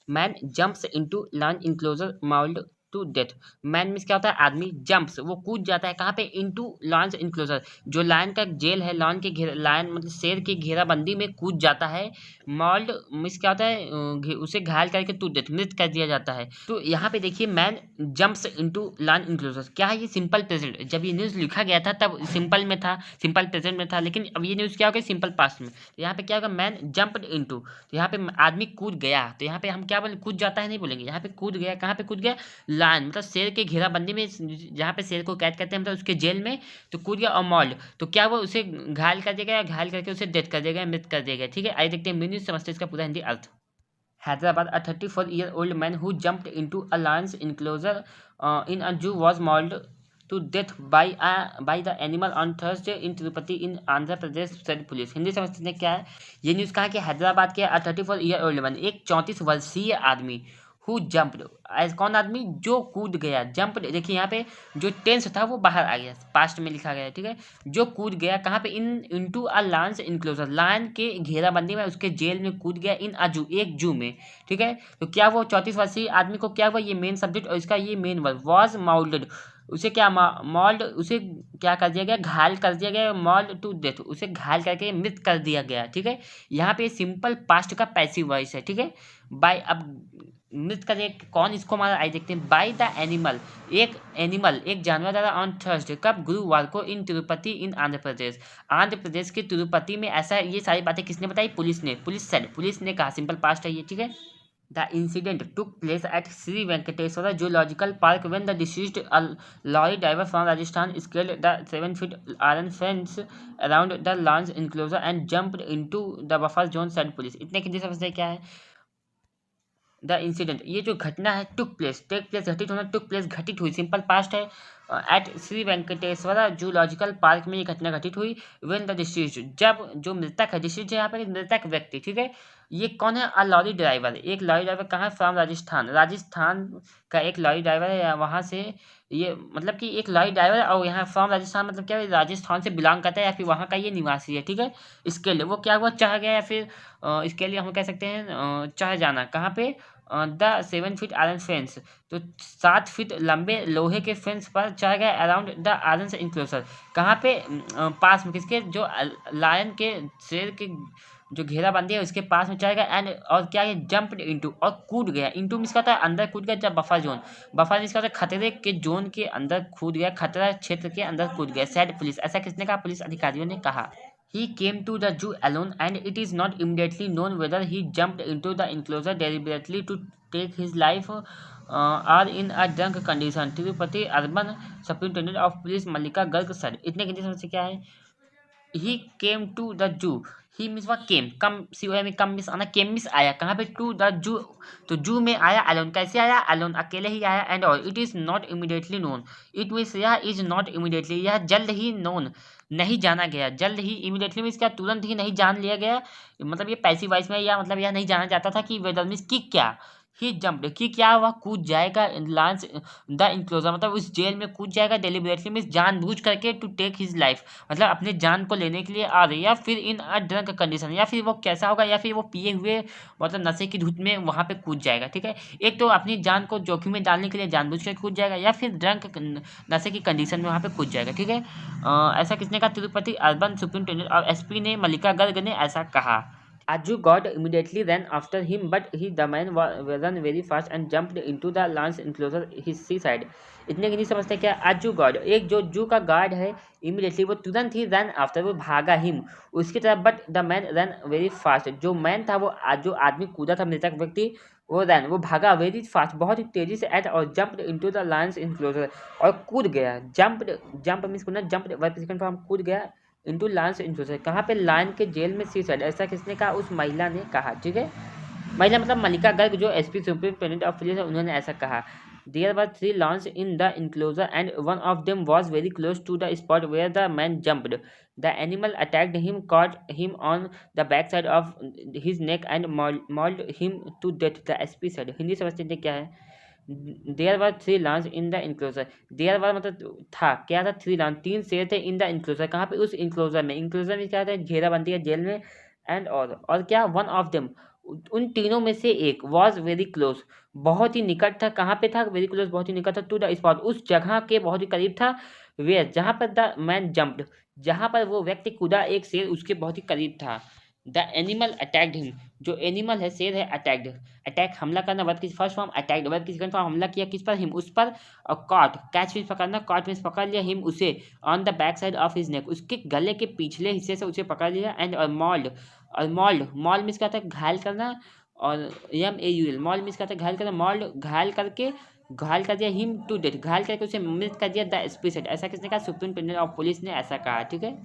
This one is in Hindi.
Man jumps into lion enclosure mauled to death. Man means क्या होता है? आदमी। जंप्स वो कूद जाता है कहाँ पे? इनटू लायन इंक्लोजर, जो लायन का जेल है, लायन के घेरा, लायन मतलब शेर की घेराबंदी में कूद जाता है। माउल्ड मीन्स क्या होता है? उसे घायल करके टू डेथ, मृत कर दिया जाता है। तो यहाँ पे देखिए man jumps into lion enclosure, क्या है ये? Simple present. जब ये न्यूज़ लिखा गया था तब सिंपल में था, सिंपल प्रेजेंट में था, लेकिन अब ये न्यूज़ क्या हो गया? सिंपल पास्ट में। तो यहाँ पे क्या होगा? मैन जंप्ड इनटू, तो यहाँ पे आदमी कूद गया, तो यहाँ पे हम क्या बोले? कूद जाता है नहीं बोलेंगे, यहाँ पे कूद गया। कहाँ पे कूद गया? लायन मतलब शेर के घेराबंदी में, जहाँ पे शेर को कैद करते हैं मतलब उसके जेल में, तो कूद गया। और मॉल्ड, तो क्या वो उसे घायल कर देगा, या घायल करके उसे डेथ कर देगा, मृत कर देगा। ठीक है, आइए देखते हैं मीनिंग, समझते हैं इसका पूरा हिंदी अर्थ। Hyderabad, a 34-year-old man who jumped into a lion's enclosure in a zoo was mauled to death by the animal on Thursday in Tirupati in Andhra Pradesh, said police। Hindi समझते हैं क्या है ये न्यूज़? कहा कि हैदराबाद के 34-year-old man, एक 34 वर्षीय आदमी, हु जंप्ड, एज कौन आदमी? जो कूद गया। जंप देखिए यहाँ पे जो टेंस था वो बाहर आ गया, पास्ट में लिखा गया है। ठीक है, जो कूद गया कहाँ पे? In into a lion's enclosure, lion के घेराबंदी में, उसके जेल में कूद गया। इन अ जू, एक जू में। ठीक है, तो क्या वो 34 वर्षीय आदमी को क्या हुआ? ये मेन सब्जेक्ट और इसका ये मेन वर्ब, वॉज माउल्डेड, उसे क्या मॉल्ड, उसे क्या कर दिया गया? घायल कर दिया गया। मॉल्ड टू डेथ, उसे घायल करके मृत कर दिया गया। ठीक है, यहाँ पे सिंपल पास्ट का पैसिव वॉइस है। ठीक है, बाय, अब मृत करे कौन इसको मारा? आई देखते हैं। बाय द एनिमल, एक एनिमल, एक जानवर द्वारा, ऑन थर्सडे, कब? गुरुवार को, इन तिरुपति इन आंध्र प्रदेश, आंध्र प्रदेश के तिरुपति में। ऐसा ये सारी बातें किसने बताई? पुलिस ने। पुलिस ने कहा, सिंपल पास्ट है ये। ठीक है, the incident took place at Sri Venkateswara Zoological Park when the deceased, a lorry driver from Rajasthan, scaled the 7 feet iron fence around the lion's enclosure and jumped into the buffer zone, said police। इतने की समझते क्या है? द इंसिडेंट, ये जो घटना है, टुक प्लेस, टेक प्लेस, घटित होना, टुक प्लेस, घटित हुई, सिंपल पास्ट है। एट श्री वेंकटेश्वरा जूलॉजिकल पार्क में ये घटना घटित हुई। व्हेन द डिसीज्ड, जब जो मृतक है, डिसीज्ड यहाँ पर मृतक व्यक्ति। ठीक है, ये कौन है? अ लॉरी ड्राइवर, एक लॉरी ड्राइवर। कहाँ? फ्रॉम राजस्थान, राजस्थान का एक लॉरी ड्राइवर है, वहाँ से ये, मतलब कि एक लॉरी ड्राइवर, और यहाँ फ्रॉम राजस्थान मतलब क्या है? राजस्थान से बिलोंग करता है, या फिर वहाँ का ये निवासी है। ठीक है, इसके लिए वो क्या हुआ? चाह गया, या फिर इसके लिए हम कह सकते हैं चाह जाना। कहाँ पे? द 7 फीट आयरन फेंस, तो 7 फीट लंबे लोहे के फेंस पर चढ़ गए। अराउंड द आयरन इंक्लोजर, कहाँ पे? पास में, किसके? जो लायन के, शेर के जो घेराबंदी है उसके पास में चढ़ गया। एंड और क्या है? जंप्ड इनटू, और कूद गया। इनटू मिस का था अंदर कूद गया। जब बफर जोन, बफर मिस का था खतरे के जोन के अंदर कूद गया, खतरा क्षेत्र के अंदर कूद गया। सैड पुलिस, ऐसा किसने कहा? पुलिस अधिकारियों ने कहा। He came to the zoo alone, and it is not immediately known whether he jumped into the enclosure deliberately to take his life or in a drunk condition, Tirupati urban superintendent of police Mallika Garg said। इतने कंडीशन से क्या है? ही came to the zoo, he means वह केम, कम सी में कम मिस आना, केम मिस आया। कहाँ पे? टू द जू, तो जू में आया अलोन। कैसे आया? अलोन, अकेले ही आया। एंड और it is not immediately known, it means यह इज नॉट इमीडिएटली, यह जल्द ही नोन, नहीं जाना गया। जल्द ही, इमीडिएटली मीन्स क्या? तुरंत ही नहीं जान लिया गया, मतलब ये पैसिव वॉइस में, या मतलब यह नहीं जाना जाता था कि वेदर मीन्स कि क्या। ही जंप्ड, कि क्या? वह कूद जाएगा। लांस द इंक्लोजर, मतलब उस जेल में कूद जाएगा। डेलिबरेटली मीन्स जानबूझ करके। टू टेक हिज लाइफ, मतलब अपने जान को लेने के लिए आ रही, या फिर इन अ ड्रंक कंडीशन, या फिर वो कैसा होगा? या फिर वो पिए हुए, मतलब नशे की धुत में वहाँ पे कूद जाएगा। ठीक है, एक तो अपनी जान को जोखिम में डालने के लिए जानबूझ कर कूद जाएगा, या फिर ड्रंक, नशे की कंडीशन में वहाँ पे कूद जाएगा। ठीक है, ऐसा किसने कहा? तिरुपति अर्बन सुप्रिंटेंडेंट और एसपी ने, मल्लिका गर्ग ने ऐसा कहा। Aju God immediately ran after him, but the man ran very fast and jumped into the lion's enclosure, his seaside। इतने की नहीं समझते क्या? आजू गॉड, एक जो जू का गार्ड है, इमीडिएटली वो तुरंत ही रन आफ्टर, वो भागा हिम, उसकी तरफ। But the man run very fast, जो मैन था, वो जो आदमी कूदा था, मृतक व्यक्ति, वो रन, वो भागा वेरी फास्ट, बहुत ही तेजी से। एट और jumped into the Lions enclosure, और कूद गया। जंप्ड, जंप मीन्स कूदना, जंप्ड वर्ब सेकंड फॉर्म, कूद गया। इंटू लायंस इंक्लोजर, कहाँ पे? लायन के जेल में सी साइड। ऐसा किसने कहा? उस महिला ने कहा। ठीक है, महिला मतलब मल्लिका गर्ग, जो एसपी सुप्रिंटेंडेंट ऑफ पुलिस है, उन्होंने ऐसा कहा। There were 3 lions in the enclosure and one of them was very close to the spot where the man jumped। The animal attacked him, caught him on the backside of his neck and mauled him to death, the SP said। Hindi समझते हैं क्या है? There were 3 lions in the enclosure, there were मतलब था, क्या था? 3 lions, 3 शेर थे। इन द इंक्लोजर, कहाँ पे? उस इंक्लोजर में। इंक्लोजर में क्या था? घेराबंदी है जेल में। एंड और क्या? वन ऑफ देम, उन तीनों में से एक वॉज वेरी क्लोज, बहुत ही निकट था। कहाँ पे था? वेरी क्लोज, बहुत ही निकट था। टू द स्पॉट, उस जगह के बहुत ही करीब था। वेयर, जहाँ पर द मैन जंप्ड, जहाँ पर वो व्यक्ति कूदा, एक शेर उसके बहुत ही करीब था। द एनिमल अटैक्ड हिम, जो एनिमल है शेर है, अटैक्ड, अटैक हमला करना, वर्ब की फर्स्ट फॉर्म, अटैक्ड वर्ब की सेकंड फॉर्म, हमला किया किस पर? हिम, उस पर। और कॉट, कैच मीन्स पकड़ना, कॉट मीन्स पकड़ लिया, हिम उसे, on the back side of his neck, उसके गले के पिछले हिस्से से उसे पकड़ लिया। एंड मॉल्ड, और मॉल्ड, मॉल मीन्स क्या था? घायल करना। और MAUL, मॉल मीन्स क्या था? घायल करना। मॉल्ड, घायल करके, घायल कर दिया हिम टू डेथ, घायल करके उसे मृत कर दिया। द स्पीसेट, ऐसा किसने कहा? सुप्रीम ऑफ पुलिस ने ऐसा कहा, ठीक है।